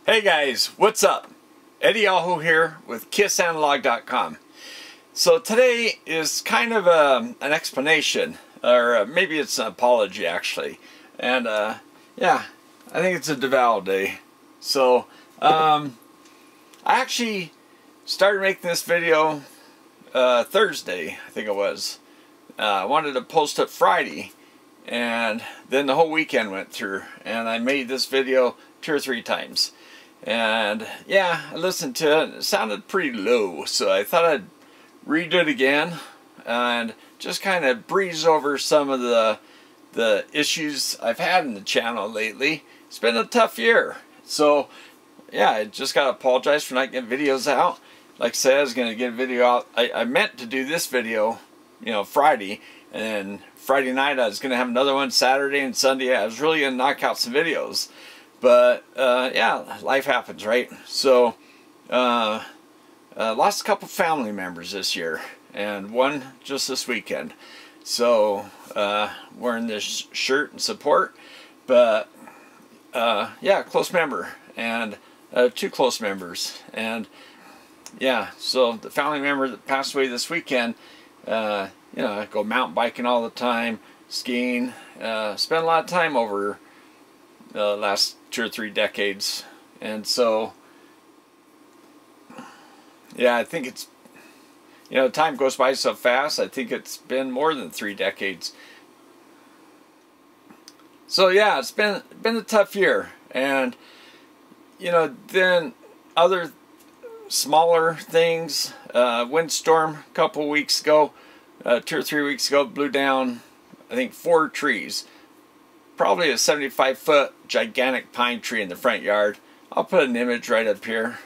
Hey guys, what's up? Eddie Yahoo here with KissAnalog.com. So today is kind of an explanation, or maybe it's an apology actually. And yeah, I think it's a DeVal day. So I actually started making this video Thursday, I think it was. I wanted to post it Friday, and then the whole weekend went through, and I made this video 2 or 3 times. And yeah, I listened to it. It sounded pretty low, so I thought I'd redo it again and just kind of breeze over some of the issues I've had in the channel lately. It's been a tough year, so yeah, I just gotta apologize for not getting videos out. Like I said, I was gonna get a video out. I meant to do this video, you know, Friday, and then Friday night I was gonna have another one. Saturday and Sunday I was really gonna knock out some videos. But yeah, life happens, right? So lost a couple family members this year, and one just this weekend. So wearing this shirt and support, but yeah, close member, and 2 close members, and yeah, so the family member that passed away this weekend, you know, I go mountain biking all the time, skiing, spend a lot of time over the last 2 or 3 decades, and so yeah, I think it's, you know, time goes by so fast. I think it's been more than 3 decades. So yeah, it's been a tough year, and you know, then other smaller things, windstorm a couple weeks ago, 2 or 3 weeks ago, blew down I think 4 trees. Probably a 75-foot gigantic pine tree in the front yard. I'll put an image right up here.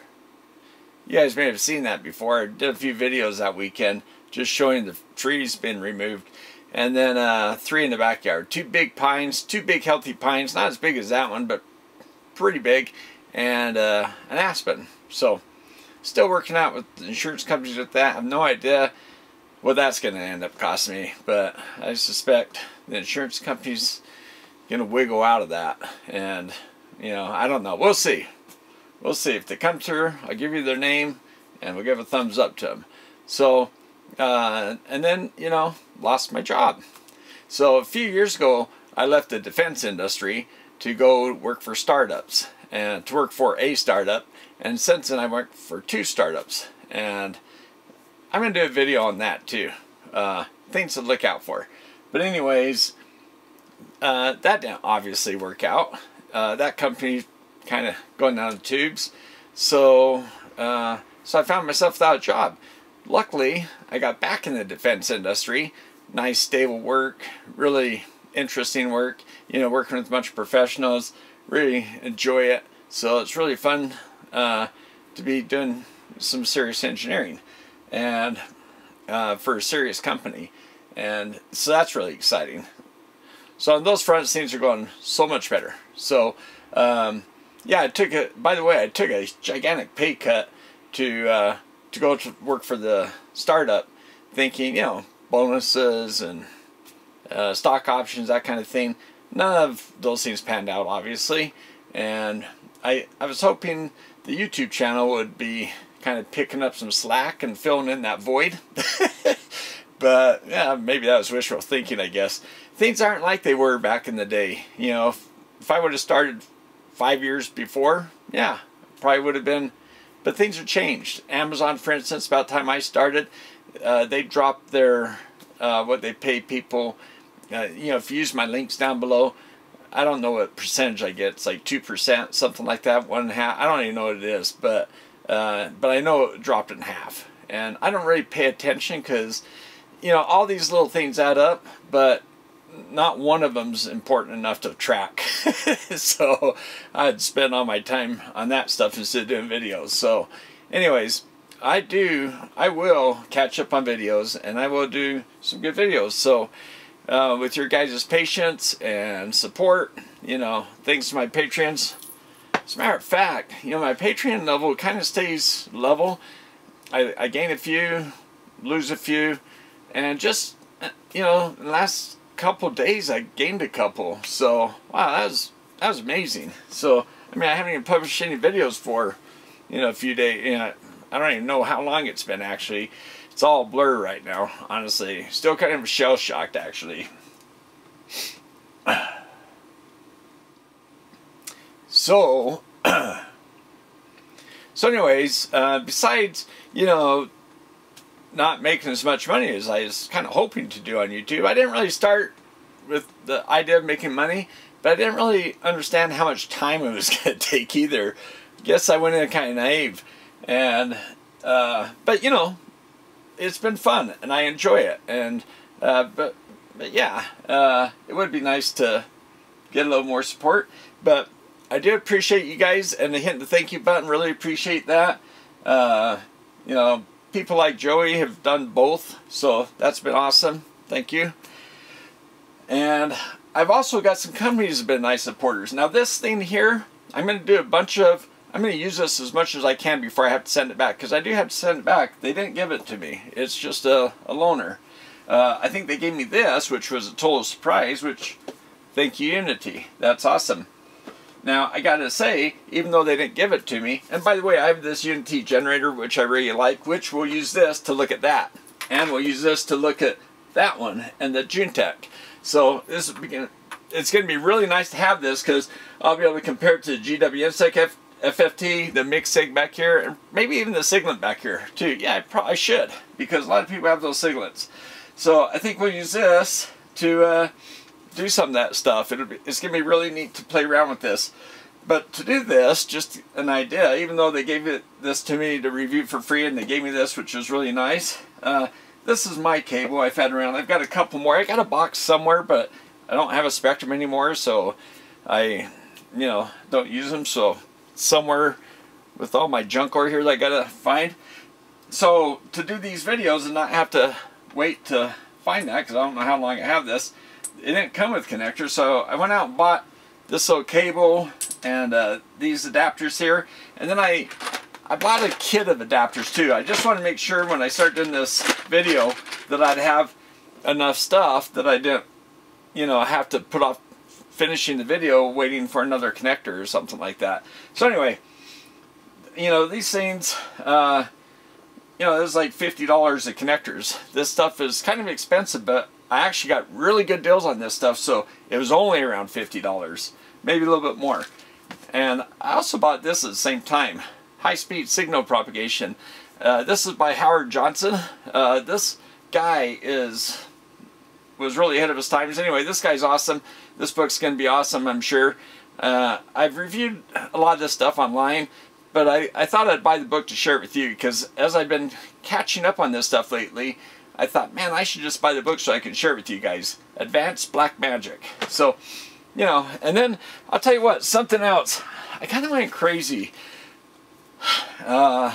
You guys may have seen that before. I did a few videos that weekend just showing the trees being removed. And then 3 in the backyard. 2 big pines, 2 big healthy pines. Not as big as that one, but pretty big. And an aspen. So still working out with the insurance companies with that. I have no idea what that's going to end up costing me. But I suspect the insurance companies gonna wiggle out of that, and you know, I don't know. We'll see. We'll see if they come through. I'll give you their name, and we'll give a thumbs up to them. So, and then you know, lost my job. So a few years ago, I left the defense industry to go work for startups, and to work for a startup. And since then, I worked for 2 startups, and I'm gonna do a video on that too. Things to look out for. But anyways. That didn't obviously work out. That company kind of going down the tubes. So, so I found myself without a job. Luckily, I got back in the defense industry. Nice, stable work. Really interesting work. You know, working with a bunch of professionals. Really enjoy it. So it's really fun to be doing some serious engineering. And for a serious company. And so that's really exciting. So on those fronts, things are going so much better. So, yeah, by the way, I took a gigantic pay cut to go to work for the startup, thinking, you know, bonuses and stock options, that kind of thing. None of those things panned out, obviously. And I was hoping the YouTube channel would be kind of picking up some slack and filling in that void. But yeah, maybe that was wishful thinking, I guess. Things aren't like they were back in the day. You know, if I would have started 5 years before, yeah, probably would have been. But things have changed. Amazon, for instance, about the time I started, they dropped their what they pay people. You know, if you use my links down below, I don't know what percentage I get. It's like 2%, something like that, 1.5. I don't even know what it is, but I know it dropped in half. And I don't really pay attention because, you know, all these little things add up, but not one of them's important enough to track. So I'd spend all my time on that stuff instead of doing videos. So anyways, I will catch up on videos, and I will do some good videos. So with your guys' patience and support, you know, thanks to my Patreons. As a matter of fact, you know, my Patreon level kind of stays level. I gain a few, lose a few, and just, you know, the last couple days I gained a couple. So wow, that was amazing. So I mean, I haven't even published any videos for, a few days. I don't even know how long it's been, actually. It's all blur right now, honestly. Still kind of shell-shocked, actually. So, anyways, besides, not making as much money as I was kind of hoping to do on YouTube, I didn't really start with the idea of making money, but I didn't really understand how much time it was going to take either. I guess I went in kind of naive. And, but it's been fun and I enjoy it. And, but yeah, it would be nice to get a little more support. But I do appreciate you guys, and hitting the thank you button, really appreciate that. People like Joey have done both, so that's been awesome. Thank you. And I've also got some companies that have been nice supporters. Now this thing here, I'm going to do I'm going to use this as much as I can before I have to send it back, because I do have to send it back. They didn't give it to me. It's just a loaner. I think they gave me this, which was a total surprise, which, thank you, Unity. That's awesome. Now, I gotta say, even though they didn't give it to me, and by the way, I have this Unity generator, which I really like, which we'll use this to look at that. And we'll use this to look at that one, and the Juntech. So, it's going to be really nice to have this, because I'll be able to compare it to the GWMSec FFT, the MixSig back here, and maybe even the Siglent back here, too. Yeah, I probably should, because a lot of people have those Siglents. So, I think we'll use this to do some of that stuff. It's going to be really neat to play around with this. But to do this, just an idea, even though they gave this to me to review for free, and they gave me this, which was really nice. This is my cable I've had around. I've got a couple more. I got a box somewhere, but I don't have a Spectrum anymore, so I, don't use them. So somewhere with all my junk over here that I gotta find. So to do these videos and not have to wait to find that, because I don't know how long I have this, it didn't come with connectors, so I went out and bought this little cable and these adapters here, and then I bought a kit of adapters too. I just want to make sure when I start doing this video that I'd have enough stuff that I didn't, have to put off finishing the video waiting for another connector or something like that. So anyway, these things, there's like $50 of connectors. This stuff is kind of expensive, but I actually got really good deals on this stuff, so it was only around $50, maybe a little bit more. And I also bought this at the same time, high-speed signal propagation. This is by Howard Johnson. This guy was really ahead of his times. Anyway, this guy's awesome. This book's going to be awesome, I'm sure. I've reviewed a lot of this stuff online, but I thought I'd buy the book to share it with you, because as I've been catching up on this stuff lately, I thought, man, I should just buy the book so I can share it with you guys. Advanced Black Magic. So, and then I'll tell you what, something else. I kind of went crazy. Because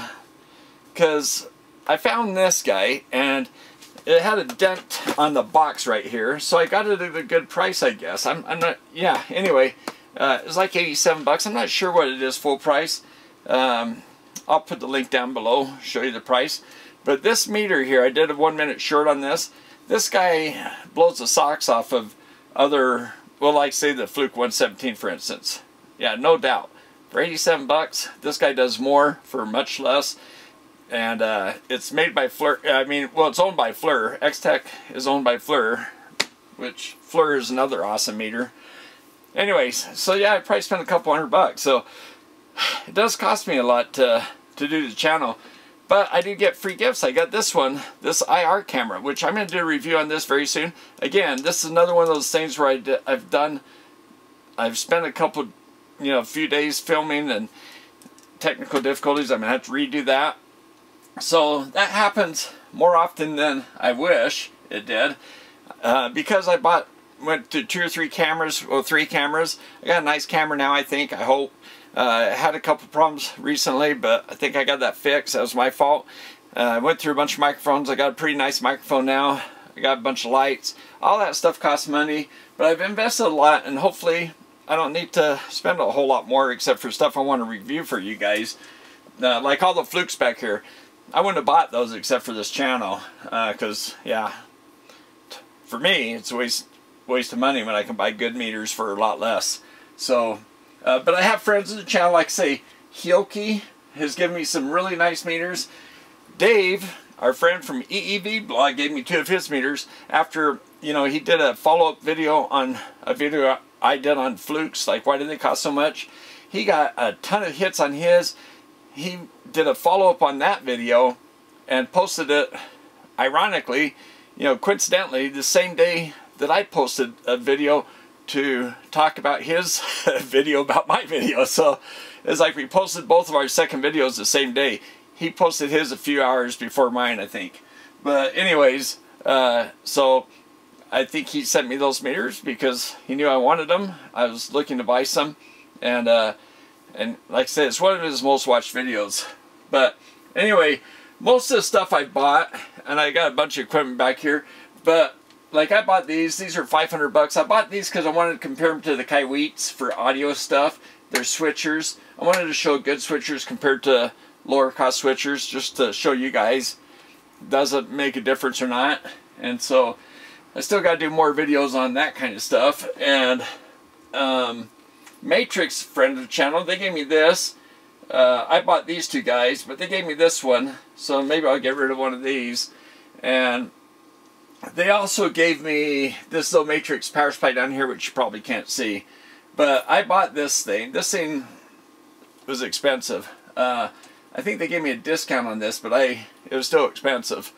I found this guy, and it had a dent on the box right here, so I got it at a good price, I guess. I'm not, yeah, anyway, it was like 87 bucks. I'm not sure what it is full price. I'll put the link down below, show you the price. But this meter here, I did a 1 minute short on this. This guy blows the socks off of other, well, like say the Fluke 117, for instance. Yeah, no doubt. For 87 bucks, this guy does more for much less. And it's made by FLIR. It's owned by FLIR. X-Tech is owned by FLIR, which FLIR is another awesome meter. Anyways, so yeah, I probably spent a couple $100. So it does cost me a lot to do the channel. But I did get free gifts. I got this one, this IR camera, which I'm going to do a review on this very soon. Again, this is another one of those things where I've spent a couple, few days filming, and technical difficulties. I'm going to have to redo that. So that happens more often than I wish it did. Because I went to 2 or 3 cameras, well, 3 cameras. I got a nice camera now, I think, I hope. I had a couple problems recently, but I think I got that fixed. That was my fault. I went through a bunch of microphones. I got a pretty nice microphone now. I got a bunch of lights. All that stuff costs money, but I've invested a lot, and hopefully I don't need to spend a whole lot more except for stuff I want to review for you guys. Like all the Flukes back here. I wouldn't have bought those except for this channel, because, yeah, for me, it's a waste of money when I can buy good meters for a lot less. So, But I have friends in the channel, like say Hioki has given me some really nice meters. Dave, our friend from EEV blog, gave me 2 of his meters after, you know, he did a follow-up video on a video I did on flukes, like why do they cost so much. He got a ton of hits on his. He did a follow-up on that video and posted it, ironically, you know, coincidentally, the same day that I posted a video to talk about his video about my video. So it's like we posted both of our second videos the same day. He posted his a few hours before mine, I think. But anyways, so I think he sent me those meters because he knew I wanted them. I was looking to buy some, and like I said, it's one of his most watched videos. But anyway, most of the stuff I bought, and I got a bunch of equipment back here, but like I bought these are $500. I bought these because I wanted to compare them to the Kaiweets for audio stuff. They're switchers. I wanted to show good switchers compared to lower cost switchers, just to show you guys does it make a difference or not. And so I still got to do more videos on that kind of stuff. And Matrix, friend of the channel, they gave me this. I bought these 2 guys, but they gave me this one, so maybe I'll get rid of one of these. And they also gave me this little Matrix power supply down here, which you probably can't see. But I bought this thing. This thing was expensive. I think they gave me a discount on this, but it was still expensive.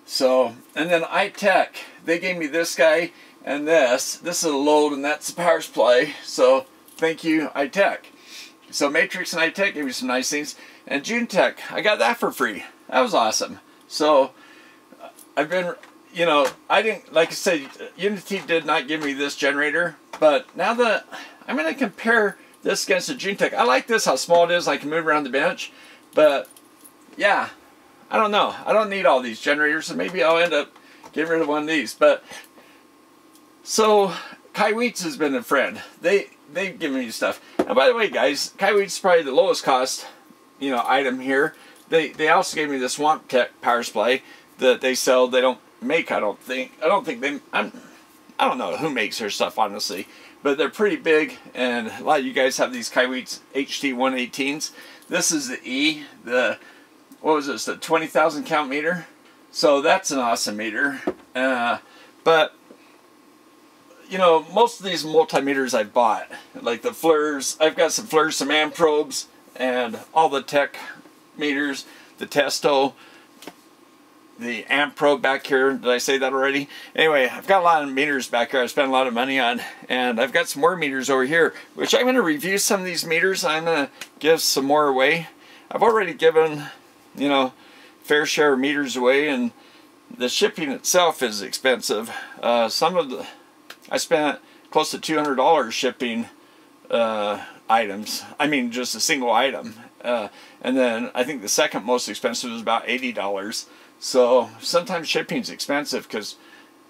So, and then iTech, they gave me this guy and this. This is a load, and that's the power supply. So thank you, iTech. So Matrix and iTech gave me some nice things. And JuneTech, I got that for free. That was awesome. So I've been, you know, I didn't, like I said, Unity did not give me this generator. But now that I'm going to compare this against the JuneTech. I like this, how small it is. I can move around the bench. But yeah, I don't know. I don't need all these generators, so maybe I'll end up getting rid of one of these. But so Kaiweets has been a friend. They've given me stuff. And by the way, guys, Kaiweets is probably the lowest cost, you know, item here. They also gave me this SwampTech power supply that they sell. They don't make, I don't think they. I don't know who makes their stuff, honestly. But they're pretty big, and a lot of you guys have these Kaiweets HT118s. This is the E, what was this, the 20,000 count meter? So that's an awesome meter. But, you know, most of these multimeters I've bought, like the FLIRs, I've got some FLIRs, some Amprobes, and all the tech meters, the Testo, the Amprobe back here. Did I say that already? Anyway, I've got a lot of meters back here I spent a lot of money on, and I've got some more meters over here, which I'm going to review some of these meters. I'm going to give some more away. I've already given, you know, fair share of meters away, and the shipping itself is expensive. I spent close to $200 shipping items. I mean, just a single item. And then I think the second most expensive was about $80. So sometimes shipping's expensive because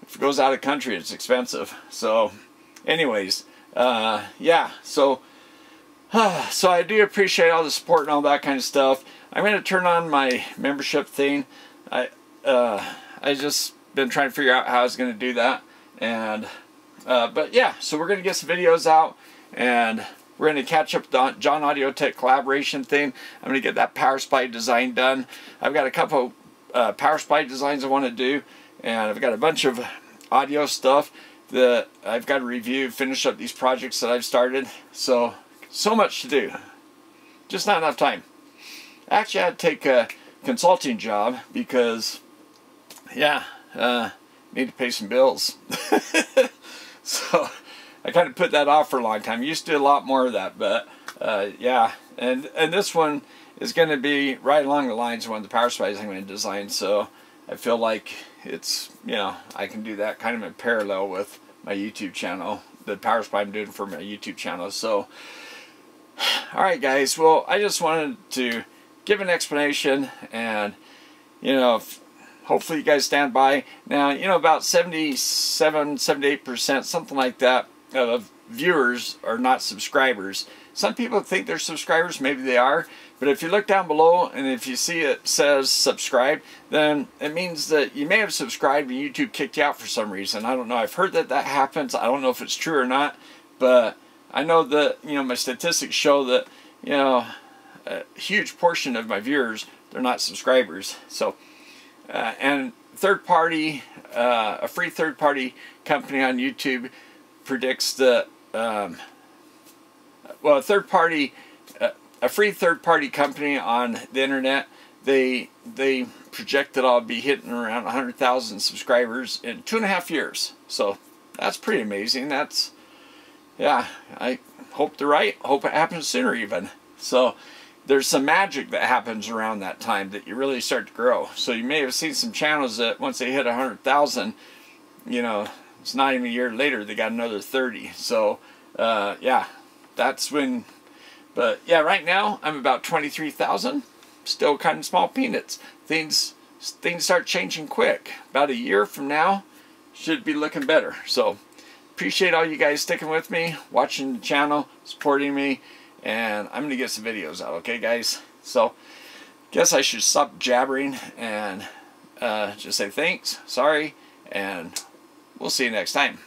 if it goes out of country, it's expensive. So anyways, yeah, so I do appreciate all the support and all that kind of stuff. I'm going to turn on my membership thing. I just been trying to figure out how I was going to do that. And but yeah, so we're going to get some videos out, and we're going to catch up the John Audio Tech collaboration thing. I'm going to get that power supply design done. I've got a couple power supply designs I want to do, and I've got a bunch of audio stuff that I've got to review, finish up these projects that I've started. So much to do, just not enough time. Actually, I had to take a consulting job because, yeah, need to pay some bills. So I kind of put that off for a long time. Used to do a lot more of that, but yeah. And this one is going to be right along the lines of one of the power supplies I'm going to design. So I feel like it's, you know, I can do that kind of in parallel with my YouTube channel, the power supply I'm doing for my YouTube channel. So, all right, guys. Well, I just wanted to give an explanation, and, you know, hopefully you guys stand by. Now, you know, about 77, 78%, something like that, of viewers are not subscribers. Some people think they're subscribers, maybe they are, but if you look down below and if you see it says subscribe, then it means that you may have subscribed and YouTube kicked you out for some reason. I don't know. I've heard that happens. I don't know if it's true or not, but I know that, you know, my statistics show that, you know, a huge portion of my viewers, they're not subscribers. So, and third party, a free third party company on YouTube predicts that, well, a free third party company on the internet, they project that I'll be hitting around 100,000 subscribers in 2.5 years. So that's pretty amazing. That's, yeah, I hope they're right. Hope it happens sooner even. So there's some magic that happens around that time that you really start to grow. So you may have seen some channels that once they hit 100,000, you know, it's not even a year later they got another 30. So yeah, that's when. But yeah, right now I'm about 23,000. Still kind of small peanuts. Things start changing quick. About a year from now, should be looking better. So appreciate all you guys sticking with me, watching the channel, supporting me, and I'm gonna get some videos out. Okay, guys. So guess I should stop jabbering and just say thanks, sorry, and we'll see you next time.